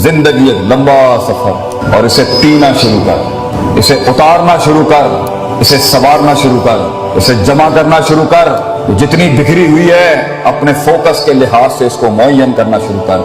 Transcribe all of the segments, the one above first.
जिंदगी एक लंबा सफर, और इसे पीना शुरू कर, इसे उतारना शुरू कर, इसे संवारना शुरू कर, इसे जमा करना शुरू कर। जितनी बिखरी हुई है अपने फोकस के लिहाज से इसको मुअय्यन करना शुरू कर,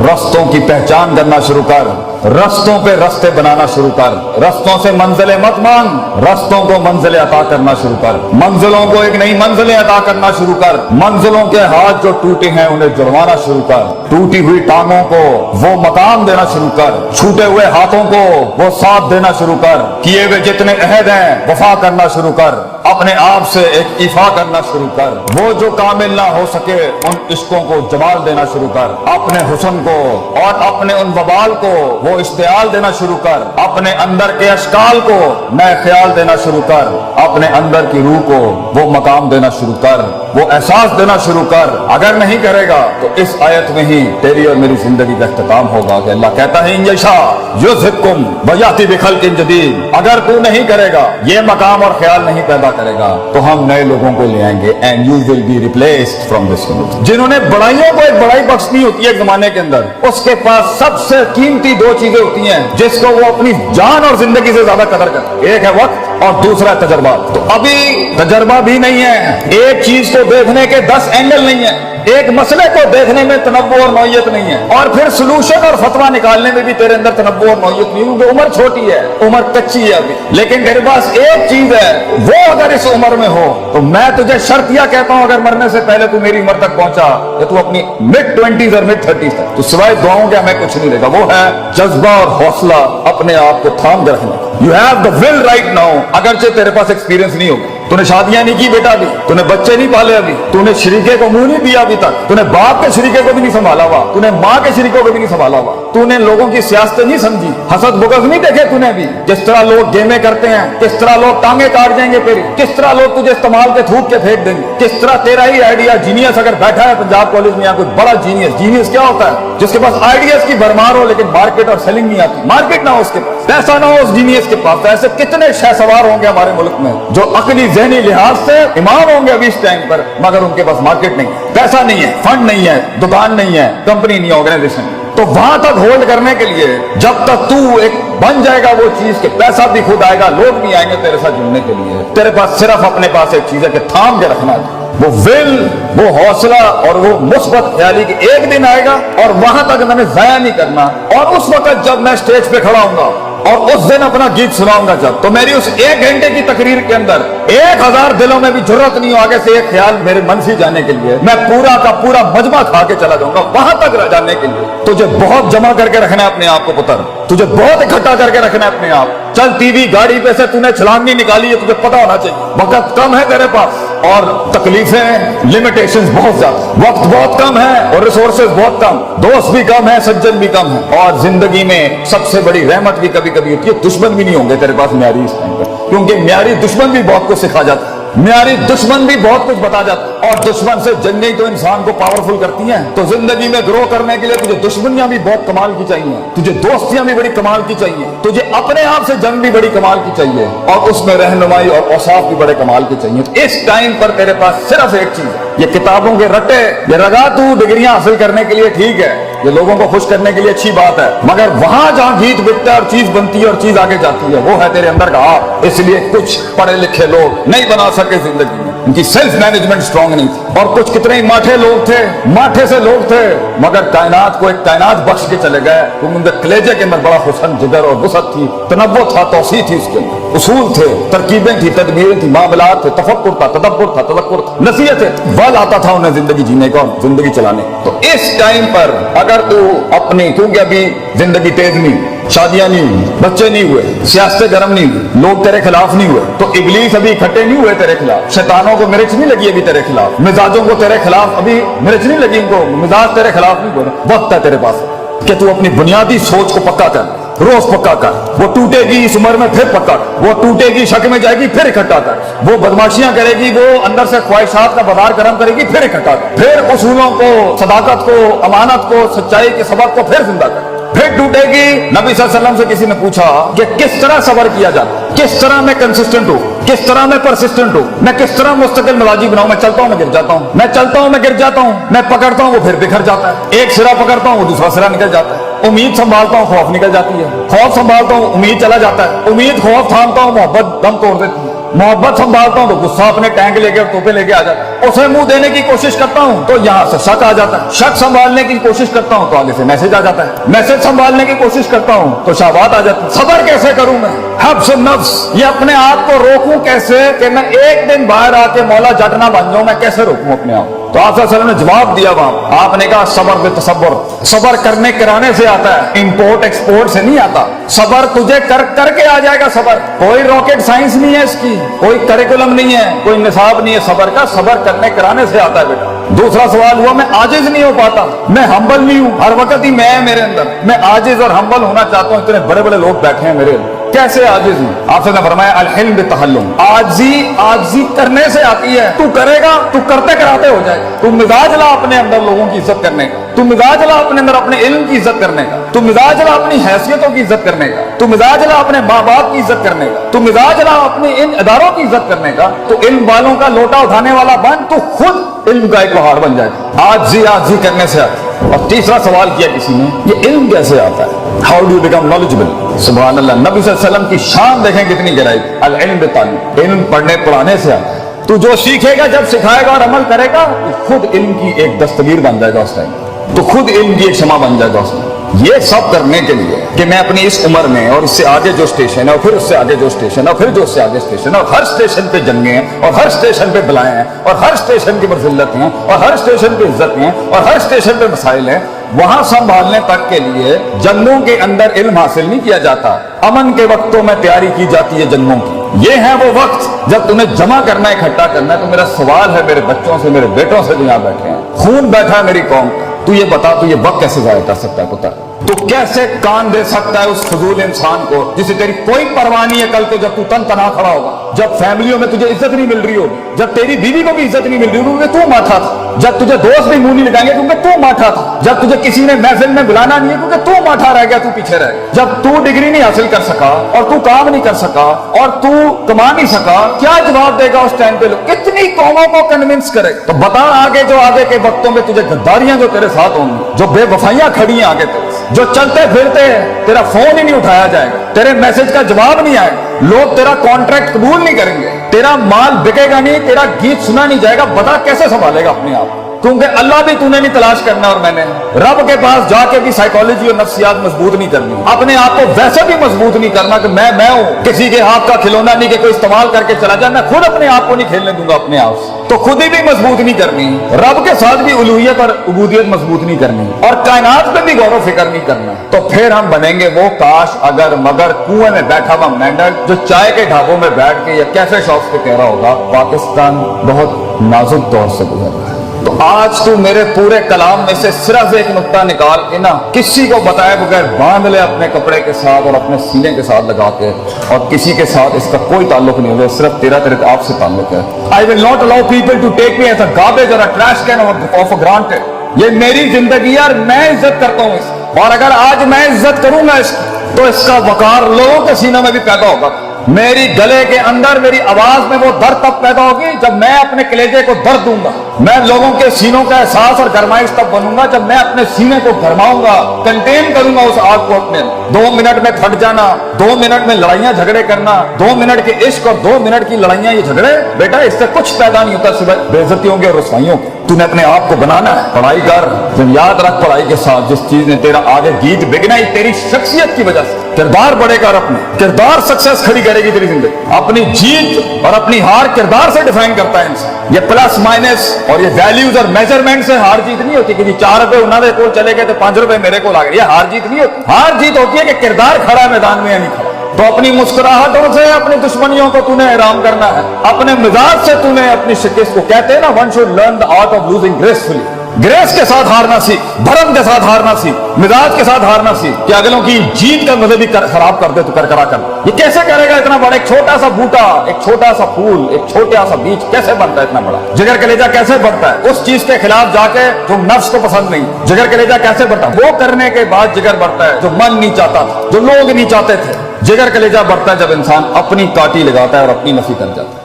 रस्तों की पहचान करना शुरू कर, रस्तों पे रस्ते बनाना शुरू कर, रस्तों से मंजिलें मत मांग, रस्तों को मंजिलें अता करना शुरू कर, मंजिलों को एक नई मंजिलें अता करना शुरू कर, मंजिलों के हाथ जो टूटे हैं उन्हें जुड़वाना शुरू कर, टूटी हुई टांगों को वो मकाम देना शुरू कर, छूटे हुए हाथों को वो साथ देना शुरू कर, किए हुए जितने अहद हैं वफा करना शुरू कर, अपने आप से एक इफा करना शुरू कर, वो जो कामिल ना हो सके उन इश्कों को जमाल देना शुरू कर, अपने हुस्न को और अपने उन वबाल को वो इश्तियाल देना शुरू कर, अपने अंदर के अशकाल को नए ख्याल देना शुरू कर, अपने अंदर की रूह को वो मकाम देना शुरू कर, वो एहसास देना शुरू कर। अगर नहीं करेगा तो इस आयत में ही तेरी और मेरी जिंदगी का इख्तिताम होगा कि अल्लाह कहता है इन यशा युज़हिबकुम व याति बिखल्किन जदीद। अगर तू नहीं करेगा, ये मकाम और ख्याल नहीं पैदा करेगा, तो हम नए लोगों को ले आएंगे and you will be replaced from this youth. जिन्होंने बड़ाइयों को एक बड़ाई बख्शनी होती है एक जमाने के अंदर, उसके पास सबसे कीमती दो चीजें होती हैं जिसको वो अपनी जान और जिंदगी से ज्यादा कदर करते हैं। एक है वक्त और दूसरा है तजर्बा। तो अभी तजर्बा भी नहीं है, एक चीज को देखने के 10 एंगल नहीं है, एक मसले को देखने में तनव्वुर और नौयत नहीं है, और फिर सोल्यूशन और फतवा निकालने में भी तेरे अंदर तनव्वुर और नौयत नहीं, क्योंकि उम्र छोटी है, उम्र कच्ची है अभी। लेकिन तेरे पास एक चीज है, वो अगर इस उम्र में हो तो मैं तुझे शर्तिया कहता हूं, अगर मरने से पहले तू मेरी उम्र तक पहुंचा या तू अपनी मिड-20s और मिड-30s तक, तो सिवाय दुआओं के हमें कुछ नहीं रहेगा। वो है जज्बा और हौसला अपने आप को थाम कर रखना। You have the will write now. अगरचे तेरे पास एक्सपीरियंस नहीं होगा, तूने शादियां नहीं की बेटा अभी, तूने बच्चे नहीं पाले अभी, तूने शरीके को मुंह नहीं दिया अभी तक, तूने बाप के शरीके को भी नहीं संभाला हुआ, तूने माँ के शरीकों को भी नहीं संभाला हुआ, तूने लोगों की सियासत नहीं समझी, हसद बुगज नहीं देखे तूने अभी, किस तरह लोग गेमें करते हैं, किस तरह लोग टांगे काट देंगे तेरी, किस तरह लोग तुझे इस्तेमाल के थूक के फेंक देंगे, किस तरह तेरा ही आइडिया जीनियस अगर बैठा है पंजाब कॉलेज में या कोई बड़ा जीनियस, जीनियस क्या होता है? जिसके पास आइडियाज की भरमार हो लेकिन मार्केट और सेलिंग नहीं आती, मार्केट ना हो उसके पास, पैसा ना हो उस जीनियस के पास। ऐसे कितने शहसवार होंगे हमारे मुल्क में जो अकली ज़हनी लिहाज से इमाम होंगे अभी इस टाइम पर, मगर उनके पास मार्केट नहीं है, पैसा नहीं है, फंड नहीं है, दुकान नहीं है, कंपनी नहीं है, ऑर्गेनाइजेशन। तो वहां तक होल्ड करने के लिए जब तक तू एक बन जाएगा वो चीज के पैसा भी खुद आएगा, लोग भी आएंगे तेरे साथ जुड़ने के लिए, तेरे पास सिर्फ अपने पास एक चीज है कि थाम के रखना है, वो विल, वो हौसला और वो मुस्बत ख्याली कि एक दिन आएगा और वहां तक मैंने जाया नहीं करना। और उस वक्त जब मैं स्टेज पे खड़ा हूंगा और उस दिन अपना गीत सुनाऊंगा जब, तो मेरी उस 1 घंटे की तकरीर के अंदर 1000 दिलों में भी जरूरत नहीं हो आगे से एक ख्याल मेरे मन से जाने के लिए, मैं पूरा का पूरा मजमा खा के चला जाऊंगा वहां तक जाने के लिए। तुझे बहुत जमा करके रखना है अपने आप को पुत्र, तुझे बहुत इकट्ठा करके रखना है अपने आप। चलती हुई गाड़ी पे से तूने छलांग नहीं निकाली है, तुझे पता होना चाहिए वक्त कम है तेरे पास और तकलीफें, लिमिटेशंस बहुत ज्यादा, वक्त बहुत कम है और रिसोर्सेज बहुत कम, दोस्त भी कम है, सज्जन भी कम है, और जिंदगी में सबसे बड़ी रहमत भी कभी कभी होती है, दुश्मन भी नहीं होंगे तेरे पास म्यारी इस टाइम पर, क्योंकि म्यारी दुश्मन भी बहुत कुछ सिखा जाता है, म्यारी दुश्मन भी बहुत कुछ बता जाता है, और दुश्मन से जंगें तो इंसान को पावरफुल करती हैं। तो जिंदगी में ग्रो करने के लिए तुझे दुश्मनियां भी बहुत कमाल की चाहिए, तुझे दोस्तियां भी बड़ी कमाल की चाहिए, तुझे अपने आप से जंग भी बड़ी कमाल की चाहिए, और उसमें रहनुमाई और औसाफ भी बड़े कमाल की चाहिए। इस टाइम पर तेरे पास सिर्फ एक चीज है, ये किताबों के रट्टे, ये रगा तू डिग्रियां हासिल करने के लिए ठीक है, ये लोगों को खुश करने के लिए अच्छी बात है, मगर वहां जहां गीत बिकता है और चीज बनती है और चीज आगे जाती है, वो है तेरे अंदर का आप। इसलिए कुछ पढ़े लिखे लोग नहीं बना सके जिंदगी में, उनकी सेल्फ मैनेजमेंट स्ट्रांग नहीं थी, और कुछ कितने ही माठे लोग थे, माठे से लोग थे, मगर कायनात को एक कायनात बख्श के चले गए, क्योंकि उनके कलेजे के अंदर बड़ा हुस्न, जिगर और वसअत थी, तनव्वुर था, तौसीह थी, उसके अंदर उसूल थे, तरकीबें थी, तदबीरें थी, मामलात थे, तफक्कुर था, तदब्बुर था, तज़क्कुर था, नसीहत थे, बल आता था उन्हें जिंदगी जीने का, जिंदगी चलाने। तो इस टाइम पर अगर तू अपनी, क्योंकि अभी जिंदगी तेज नहीं, शादियां नहीं हुई, बच्चे नहीं हुए, सियासत गर्म नहीं हुई, लोग तेरे खिलाफ नहीं हुए, तो इब्लीस अभी इकट्ठे नहीं हुए तेरे खिलाफ, शैतानों को मिर्च नहीं लगी अभी तेरे खिलाफ, मिजाजों को तेरे खिलाफ अभी मिर्च नहीं लगी, उनको मिजाज तेरे खिलाफ नहीं हुए। वक्त है तेरे पास कि तू अपनी बुनियादी सोच को पक्का कर, रोज पक्का कर, वो टूटेगी इस उम्र में फिर पक्का कर, वो टूटेगी शक में जाएगी फिर इकट्ठा कर, वो बदमाशियां करेगी, वो अंदर से ख्वाहिशात का बाजार गर्म करेगी फिर इकट्ठा कर, फिर उसूलों को, सदाकत को, अमानत को, सच्चाई के सबक को फिर जिंदा कर, फिर टूटेगी। नबी सल्लल्लाहु अलैहि वसल्लम से किसी ने पूछा कि किस तरह सब्र किया जाता, किस तरह मैं कंसिस्टेंट हूँ, किस तरह मैं परसिस्टेंट हूँ, मैं किस तरह मुस्तकिल मिजाजी बनाऊं, मैं चलता हूँ मैं गिर जाता हूँ, मैं चलता हूँ मैं गिर जाता हूँ, मैं पकड़ता हूँ वो फिर बिखर जाता है, एक सिरा पकड़ता हूँ वो दूसरा सिरा निकल जाता है, उम्मीद संभालता हूँ खौफ निकल जाती है, खौफ संभालता हूँ उम्मीद चला जाता है, उम्मीद खौफ थामता हूँ मोहब्बत दम तोड़ देती है, मोहब्बत संभालता हूँ तो गुस्सा अपने टैंक लेके और तोपे लेके आ जाता है, उसे मुंह देने की कोशिश करता हूँ तो यहाँ से शक आ जाता है, शक संभालने की कोशिश करता हूँ तो आगे से मैसेज आ जाता है, मैसेज संभालने की कोशिश करता हूँ तो शहावत आ जाती है। सब्र कैसे करूँ मैं, हब्स नफ्स, ये अपने आप को रोकूं कैसे कि मैं एक दिन बाहर आके मौला जट ना बन जाऊं, मैं कैसे रोकूं अपने आप। तो आप सल्लल्लाहु अलैहि वसल्लम ने जवाब दिया वहां, आपने कहा सबर बे तसब्बुर, सबर करने कराने से आता है, इंपोर्ट एक्सपोर्ट से नहीं आता। सबर तुझे करके आ जाएगा सबर, कोई रॉकेट साइंस नहीं है इसकी, कोई करिकुलम नहीं है, कोई निसाब नहीं है सबर का, सबर करने कराने से आता है बेटा। दूसरा सवाल हुआ मैं आजिज नहीं हो पाता, मैं हम्बल नहीं हूं, हर वक्त ही मैं मेरे अंदर, मैं आजिज और हम्बल होना चाहता हूं, इतने बड़े बड़े लोग बैठे हैं मेरे अंदर, कैसे आजिज हूं? आपसे ने फरमाया अल हिल्म बितहल्लुम, आजी करने से आती है, तू करेगा तू करते कराते हो जाएगा। तू मिजाज ला अपने अंदर लोगों की इज्जत करने का, तू मिजाज ला अपने अंदर अपने इल्म की इज्जत करने का, तू मिजाज ला अपनी हैसियतों की इज्जत करने का, तू मिजाज ला अपने माँ बाप की इज्जत करने का, तू मिजाज ला अपने इन इदारों की इज्जत करने का, तो इल्म वालों का लोटा उठाने वाला बन, तो खुद इल्म का एक पहाड़ बन जाएगा। आजी करने से आता है। और तीसरा सवाल किया किसी ने, ये इल्म कैसे आता है, हाउ डू बिकम नॉलेजेबल। सुभान अल्लाह, नबी सल्लल्लाहु अलैहि वसल्लम की शान देखें कितनी गहराई, अल इल्म बितालीम, इल्म पढ़ने पढ़ाने से आता है। तू जो सीखेगा जब सिखाएगा और अमल करेगा तो खुद इल्म की एक दस्तगीर बन जाएगा उस टाइम, तो खुद इल्म की एक क्षमा बन जाएगा उस टाइम। ये सब करने के लिए कि मैं अपनी इस उम्र में और इससे आगे जो स्टेशन है और फिर उससे आगे जो स्टेशन है और फिर जो उससे आगे स्टेशन है, और हर स्टेशन पे जंगे हैं और हर स्टेशन पे बलाएं हैं और हर स्टेशन की मज़िल्लत हैं और हर स्टेशन पे इज्जत हैं और हर स्टेशन पे मसाइल हैं, वहां संभालने तक के लिए जंगों के अंदर इल्म हासिल नहीं किया जाता, अमन के वक्तों में तैयारी की जाती है जंगों की। ये है वो वक्त जब तुम्हें जमा करना है, इकट्ठा करना है। तो मेरा सवाल है मेरे बच्चों से, मेरे बेटों से जो यहाँ बैठे हैं, खून बैठा है मेरी कौम का, तू ये बता, तू ये वक्त कैसे जाया कर सकता है पुत्र, तू कैसे कान दे सकता है उस फजूल इंसान को जिसे तेरी कोई परवाह नहीं है कल को जब तू तन तना खड़ा होगा, जब फैमिलियों में तुझे इज्जत नहीं मिल रही होगी, जब तेरी बीवी को भी इज्जत नहीं मिल रही होगी क्योंकि तू माठा था, जब तुझे दोस्त भी मुंह नहीं लगाएंगे क्योंकि तू माठा था, जब तुझे किसी ने महफिल में बुलाना नहीं है क्योंकि तू माठा रह गया, तू पीछे रह गया, जब तू डिग्री नहीं हासिल कर सका और तू काम नहीं कर सका और तू कमा नहीं सका, क्या जवाब देगा उस टाइम पे? लोग कितनी कौमों को कन्विंस करे? तो बता आगे जो आगे के वक्तों में तुझे गद्दारियां जो तेरे साथ होंगी, जो बेवफाइयां खड़ी हैं आगे तेरे, जो चलते फिरते तेरा फोन ही नहीं उठाया जाएगा, तेरे मैसेज का जवाब नहीं आएगा, लोग तेरा कॉन्ट्रैक्ट कबूल नहीं करेंगे, तेरा माल बिकेगा नहीं, तेरा गीत सुना नहीं जाएगा, बता कैसे संभालेगा अपने आप? क्योंकि अल्लाह भी तूने नहीं तलाश करना और मैंने रब के पास जाके भी साइकोलॉजी और नफ्सियात मजबूत नहीं करनी, अपने आप को वैसे भी मजबूत नहीं करना कि मैं हूं, किसी के हाथ का खिलौना नहीं कि कोई इस्तेमाल करके चला जाए, मैं खुद अपने आप को नहीं खेलने दूंगा अपने आप से, तो खुद ही भी मजबूत नहीं करनी, रब के साथ भी उलूहियत और उबूदियत मजबूत नहीं करनी और कायनात पे भी गौर फिक्र नहीं करना, तो फिर हम बनेंगे वो काश अगर मगर कुएं में बैठा हुआ मेंढक जो चाय के ढाबों में बैठ के या कैफे शॉप्स पे कह रहा होगा पाकिस्तान बहुत नाजुक दौर से गुजर रहा है। तो आज तू मेरे पूरे कलाम में से सिर्फ एक नुक्ता निकाल के ना किसी को बताए बगैर बांध ले अपने कपड़े के साथ और अपने सीने के साथ लगा के, और किसी के साथ इसका कोई ताल्लुक नहीं होगा, सिर्फ तेरे आपसे ताल्लुक है। I will not allow people to take me as a garbage और a trash can of granted. ये मेरी जिंदगी है और मैं इज्जत करता हूँ इसकी, और अगर आज मैं इज्जत करूंगा इसकी तो इसका वकार लोगों के सीनों में भी पैदा होगा। मेरी गले के अंदर मेरी आवाज में वो दर्द तब पैदा होगी जब मैं अपने कलेजे को दर्द दूंगा, मैं लोगों के सीनों का एहसास और गरमाइश तब बनूंगा जब मैं अपने सीने को गरमाऊंगा, कंटेन करूंगा उस आग को अपने। 2 मिनट में फट जाना, 2 मिनट में लड़ाइयां झगड़े करना, 2 मिनट के इश्क और 2 मिनट की लड़ाइयां, ये झगड़े बेटा इससे कुछ पैदा नहीं होता सिवाय बेइज्जतियों के और रुसवाइयों के। तूने अपने आप को बनाना है, पढ़ाई कर, तुम याद रख पढ़ाई के साथ जिस चीज ने तेरा आगे गीत बिगना ही तेरी शख्सियत की वजह से, किरदार बढ़ेगा और अपने किरदार सक्सेस खड़ी करेगी तेरी जिंदगी। अपनी जीत और अपनी हार किरदार से डिफाइन करता है इंसान। ये प्लस माइनस और ये वैल्यूज और मेजरमेंट से हार जीत नहीं होती कि 4 रुपए उन्होंने को चले गए तो 5 रुपए मेरे को आ गए, ये हार जीत नहीं होती। हार जीत होती है कि किरदार खड़ा है मैदान में या नहीं खड़ा। तो अपनी मुस्कुराहटों से अपनी दुश्मनियों को तूने हैरान करना है, अपने मिजाज से तूने अपनी शिकस्त को, कहते हैं ना one should learn the art of losing gracefully, grace के साथ हारना सीख, भरम के साथ हारना सीख, मिजाज के साथ हारना सीख कि अगलों की जीत का मजे भी खराब कर दे तो करकरा कर। ये कैसे करेगा इतना बड़ा? एक छोटा सा बूटा, एक छोटा सा फूल, एक छोटा सा बीज कैसे बनता है इतना बड़ा? जिगर कलेजा कैसे बढ़ता है उस चीज के खिलाफ जाके जो नफ्स को पसंद नहीं, जिगर कलेजा कैसे बढ़ता है? वो करने के बाद जिगर बढ़ता है जो मन नहीं चाहता था, जो लोग नहीं चाहते थे। जिगर कलेजा बढ़ता है जब इंसान अपनी काटी लगाता है और अपनी नफी कर जाता है।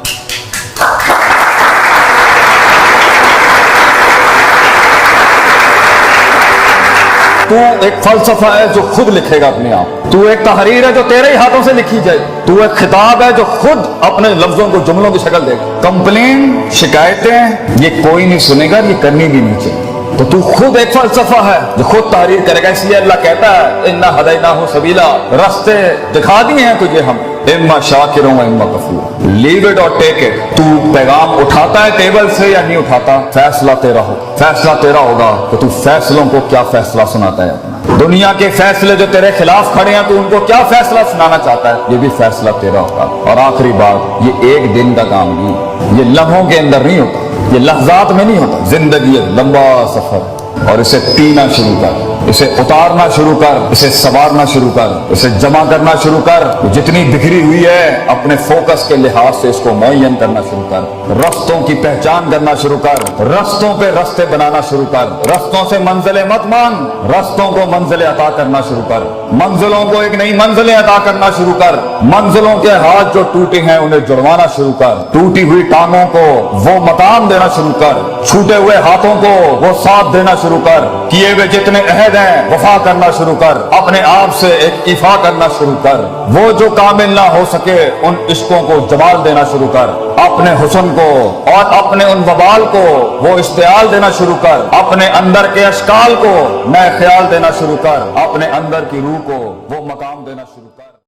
तू एक फलसफा है जो खुद लिखेगा अपने आप, तू एक तहरीर है जो तेरे ही हाथों से लिखी जाए, तू एक खिताब है जो खुद अपने लफ्जों को जुमलों की शक्ल देगा। कंप्लेन, शिकायतें ये कोई नहीं सुनेगा, ये करनी भी नहीं चाहिए। तो तू खुद एक फलसफा है जो खुद तहरीर करेगा। इसलिए अल्लाह कहता है इन्ना हदैनाहु सबीला, रास्ते दिखा दिए हैं तुझे हम, इम्मा शाकिरों व इम्मा कफूर, लीव इट और टेक इट। तू पैगाम उठाता है टेबल से या नहीं उठाता, फैसला तेरा हो, फैसला तेरा होगा तो तू फैसलों को क्या फैसला सुनाता है अपना। दुनिया के फैसले जो तेरे खिलाफ खड़े हैं, तू उनको क्या फैसला सुनाना चाहता है, ये भी फैसला तेरा होगा। और आखिरी बात, ये एक दिन का काम नहीं, ये लम्हों के अंदर नहीं होता, ये लफ्जात में नहीं होता। जिंदगी एक लंबा सफर, और इसे पीना शुरू कर, इसे उतारना शुरू कर, इसे संवारना शुरू कर, इसे जमा करना शुरू कर। जितनी बिखरी हुई है अपने फोकस के लिहाज से इसको मुअय्यन करना शुरू कर, रस्तों की पहचान करना शुरू कर, रस्तों पे रस्ते बनाना शुरू कर, रस्तों से मंजिलें मत मांग, रस्तों को मंजिलें अता करना शुरू कर, मंजिलों को एक नई मंजिलें अता करना शुरू कर, मंजिलों के हाथ जो टूटे हैं उन्हें जुड़वाना शुरू कर, टूटी हुई टांगों को वो मकाम देना शुरू कर, छूटे हुए हाथों को वो साथ देना शुरू कर, किए हुए जितने अहद हैं वफा करना शुरू कर, अपने आप से एक इफा करना शुरू कर, वो जो कामिल ना हो सके उन इश्कों को जमाल देना शुरू कर, अपने हुस्न को और अपने उन वबाल को वो इश्तियाल देना शुरू कर, अपने अंदर के अशकाल को नए ख्याल देना शुरू कर, अपने अंदर की रूह को वो मकाम देना शुरू कर।